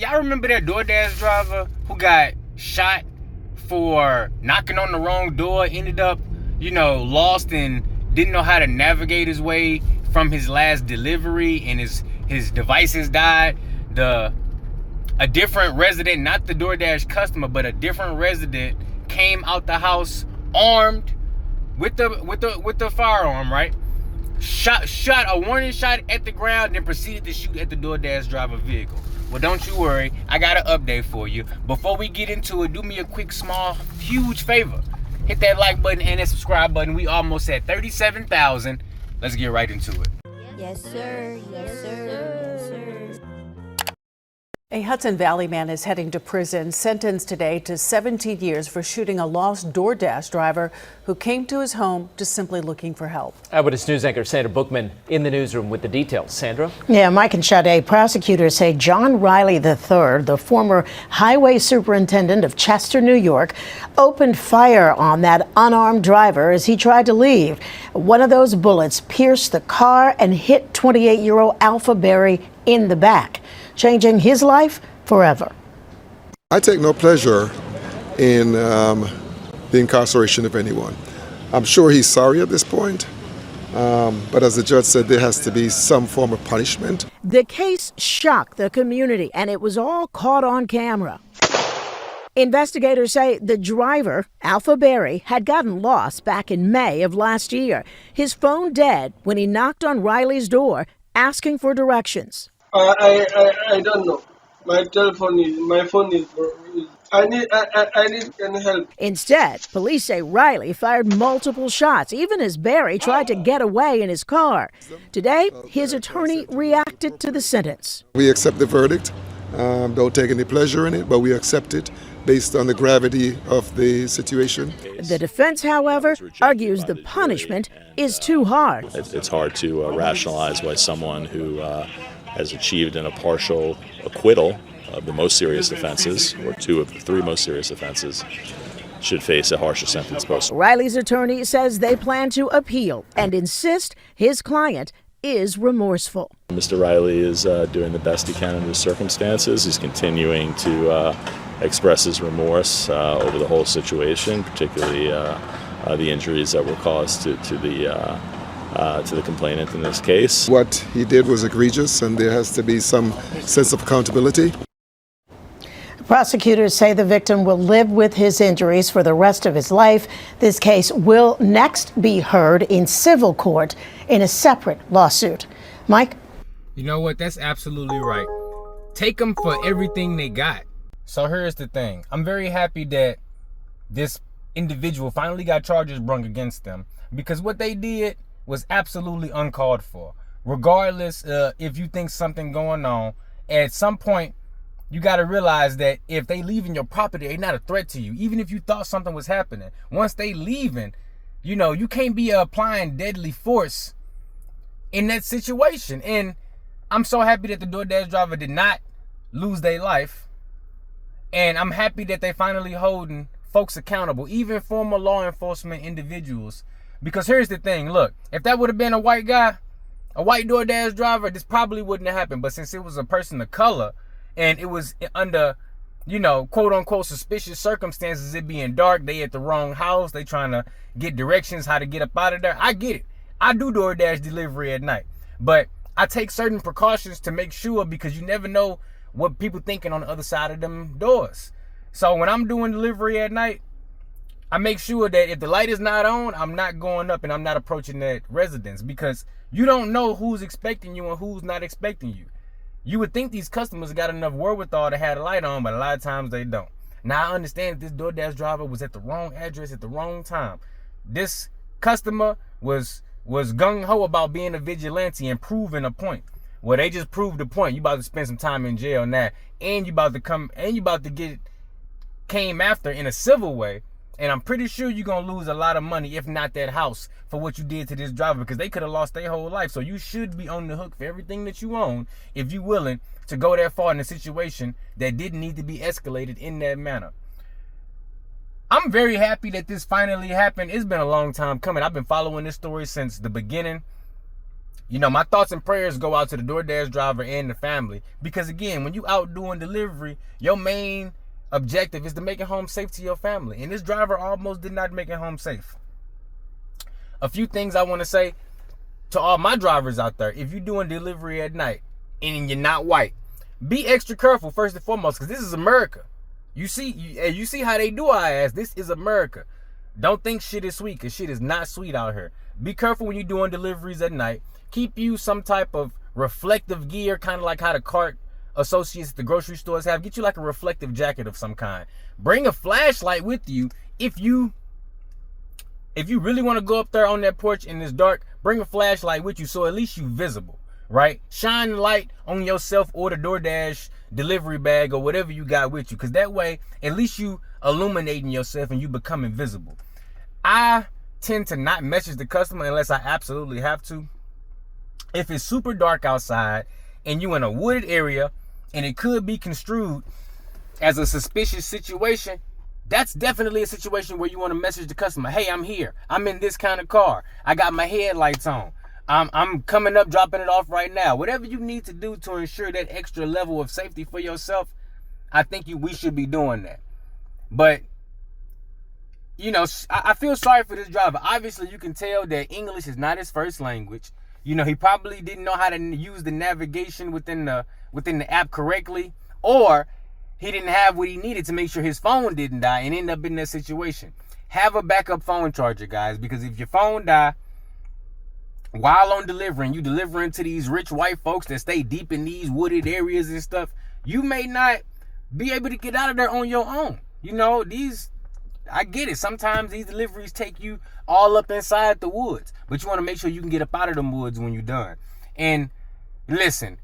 Y'all remember that DoorDash driver who got shot for knocking on the wrong door, ended up, lost and didn't know how to navigate his way from his last delivery, and his devices died? A different resident, not the DoorDash customer, but a different resident came out the house armed with the firearm, right? Shot a warning shot at the ground, then proceeded to shoot at the DoorDash driver vehicle. Well, don't you worry, I got an update for you. Before we get into it, do me a quick, small, huge favor. Hit that like button and that subscribe button. We almost at 37,000. Let's get right into it. Yes, sir. Yes, sir. Yes, sir. A Hudson Valley man is heading to prison, sentenced today to 17 years for shooting a lost DoorDash driver who came to his home just simply looking for help. Eyewitness News anchor Sandra Bookman in the newsroom with the details. Sandra? Yeah, Mike and Sade, prosecutors say John Riley III, the former highway superintendent of Chester, New York, opened fire on that unarmed driver as he tried to leave. One of those bullets pierced the car and hit 28-year-old Alpha Berry in the back, changing his life forever. I take no pleasure in the incarceration of anyone. I'm sure he's sorry at this point, but as the judge said, there has to be some form of punishment. The case shocked the community, and it was all caught on camera. Investigators say the driver, Alpha Berry, had gotten lost back in May of last year. His phone dead when he knocked on Riley's door asking for directions. I don't know. My phone is broken. I need any help. Instead, police say Riley fired multiple shots, even as Berry tried to get away in his car. Today, his attorney reacted to the sentence. We accept the verdict. Don't take any pleasure in it, but we accept it based on the gravity of the situation. The defense, however, argues the punishment is too hard. It's hard to rationalize why someone who has achieved in a partial acquittal of the most serious offenses, or two of the three most serious offenses, should face a harsher sentence post. Riley's attorney says they plan to appeal and insist his client is remorseful. Mr. Riley is doing the best he can under the circumstances. He's continuing to express his remorse over the whole situation, particularly the injuries that were caused to the complainant in this case. What he did was egregious, and there has to be some sense of accountability. Prosecutors say the victim will live with his injuries for the rest of his life. This case will next be heard in civil court in a separate lawsuit. Mike? You know what? That's absolutely right. Take them for everything they got. So here's the thing. I'm very happy that this individual finally got charges brung against them, because what they did was absolutely uncalled for. Regardless if you think something going on, at some point you got to realize that if they leaving your property, they're not a threat to you. Even if you thought something was happening, once they leaving, you can't be applying deadly force in that situation. And I'm so happy that the DoorDash driver did not lose their life. And I'm happy that they finally holding folks accountable, even former law enforcement individuals. Because here's the thing, look, if that would have been a white guy, a white DoorDash driver, this probably wouldn't have happened. But since it was a person of color, and it was under, quote unquote suspicious circumstances, it being dark, they at the wrong house, they trying to get directions how to get up out of there. I get it. I do DoorDash delivery at night, but I take certain precautions to make sure, because you never know what people thinking on the other side of them doors. So when I'm doing delivery at night, I make sure that if the light is not on, I'm not going up and I'm not approaching that residence, because you don't know who's expecting you and who's not expecting you. You would think these customers got enough wherewithal to have the light on, but a lot of times they don't. Now, I understand that this DoorDash driver was at the wrong address at the wrong time. This customer was gung-ho about being a vigilante and proving a point. Well, they just proved the point. You about to spend some time in jail now, and you about to get came after in a civil way. And I'm pretty sure you're going to lose a lot of money, if not that house, for what you did to this driver, because they could have lost their whole life. So you should be on the hook for everything that you own if you're willing to go that far in a situation that didn't need to be escalated in that manner. I'm very happy that this finally happened. It's been a long time coming. I've been following this story since the beginning. my thoughts and prayers go out to the DoorDash driver and the family, because again, when you out doing delivery, your main objective is to make it home safe to your family. And this driver almost did not make it home safe. A few things I want to say to all my drivers out there. If you're doing delivery at night and you're not white, be extra careful first and foremost, because this is America. You see how they do our ass. This is America. Don't think shit is sweet, because shit is not sweet out here. Be careful when you're doing deliveries at night. Keep you some type of reflective gear, kind of like how the cart associates at the grocery stores have. Get you like a reflective jacket of some kind. Bring a flashlight with you. If you really want to go up there on that porch and it's dark, bring a flashlight with you so at least you visible, right? Shine the light on yourself or the DoorDash delivery bag or whatever you got with you, because that way at least you illuminating yourself and you become invisible. I tend to not message the customer unless I absolutely have to. If it's super dark outside and you in a wooded area and it could be construed as a suspicious situation, that's definitely a situation where you want to message the customer. Hey, I'm here. I'm in this kind of car. I got my headlights on. I'm coming up, dropping it off right now. Whatever you need to do to ensure that extra level of safety for yourself, I think we should be doing that. But, I feel sorry for this driver. Obviously, you can tell that English is not his first language. He probably didn't know how to use the navigation within the app correctly, or he didn't have what he needed to make sure his phone didn't die and end up in that situation. Have a backup phone charger, guys, because if your phone die while on delivering, you delivering to these rich white folks that stay deep in these wooded areas and stuff, you may not be able to get out of there on your own. I get it. Sometimes these deliveries take you all up inside the woods, but you want to make sure you can get up out of them woods when you're done. And listen,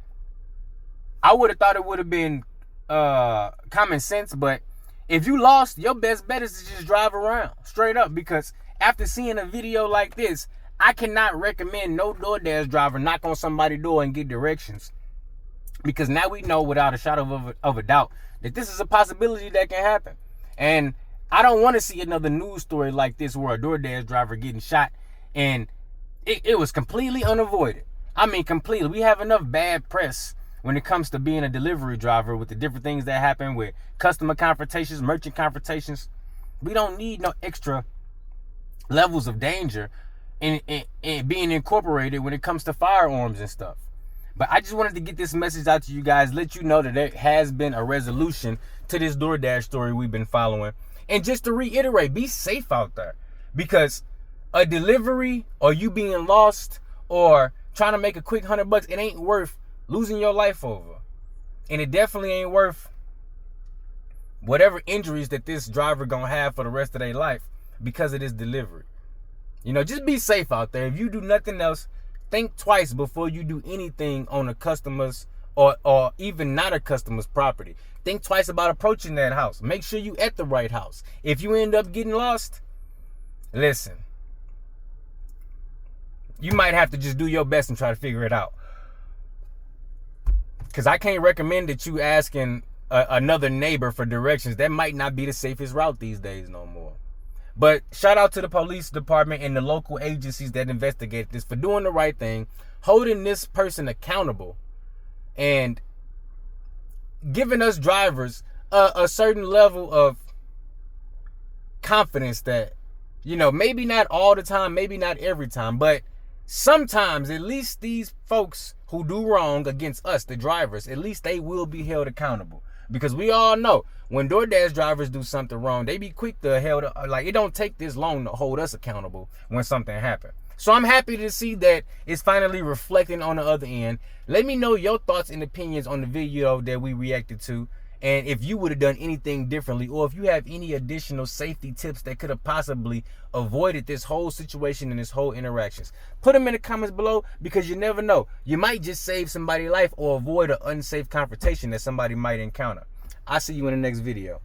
I would have thought it would have been common sense, but if you lost, your best bet is to just drive around straight up, because after seeing a video like this, I cannot recommend no DoorDash driver knock on somebody's door and get directions, because now we know without a shadow of a doubt that this is a possibility that can happen. And I don't want to see another news story like this where a DoorDash driver getting shot and it was completely unavoided. I mean, completely. We have enough bad press when it comes to being a delivery driver with the different things that happen with customer confrontations, merchant confrontations. We don't need no extra levels of danger and being incorporated when it comes to firearms and stuff. But I just wanted to get this message out to you guys, let you know that there has been a resolution to this DoorDash story we've been following. And just to reiterate, be safe out there, because a delivery or you being lost or trying to make a quick $100, it ain't worth losing your life over. And it definitely ain't worth whatever injuries that this driver gonna have for the rest of their life because of this delivery. Just be safe out there. If you do nothing else, think twice before you do anything on a customer's or even not a customer's property. Think twice about approaching that house. Make sure you at the right house. If you end up getting lost, listen, you might have to just do your best and try to figure it out. Because I can't recommend that you asking another neighbor for directions. That might not be the safest route these days no more. But shout out to the police department and the local agencies that investigate this for doing the right thing, holding this person accountable, and giving us drivers a certain level of confidence that, maybe not all the time, maybe not every time, but sometimes at least these folks who do wrong against us, the drivers, at least they will be held accountable. Because we all know when DoorDash drivers do something wrong, they be quick to it don't take this long to hold us accountable when something happens. So I'm happy to see that it's finally reflecting on the other end. Let me know your thoughts and opinions on the video that we reacted to, and if you would have done anything differently, or if you have any additional safety tips that could have possibly avoided this whole situation and this whole interactions. Put them in the comments below, because you never know. You might just save somebody's life or avoid an unsafe confrontation that somebody might encounter. I'll see you in the next video.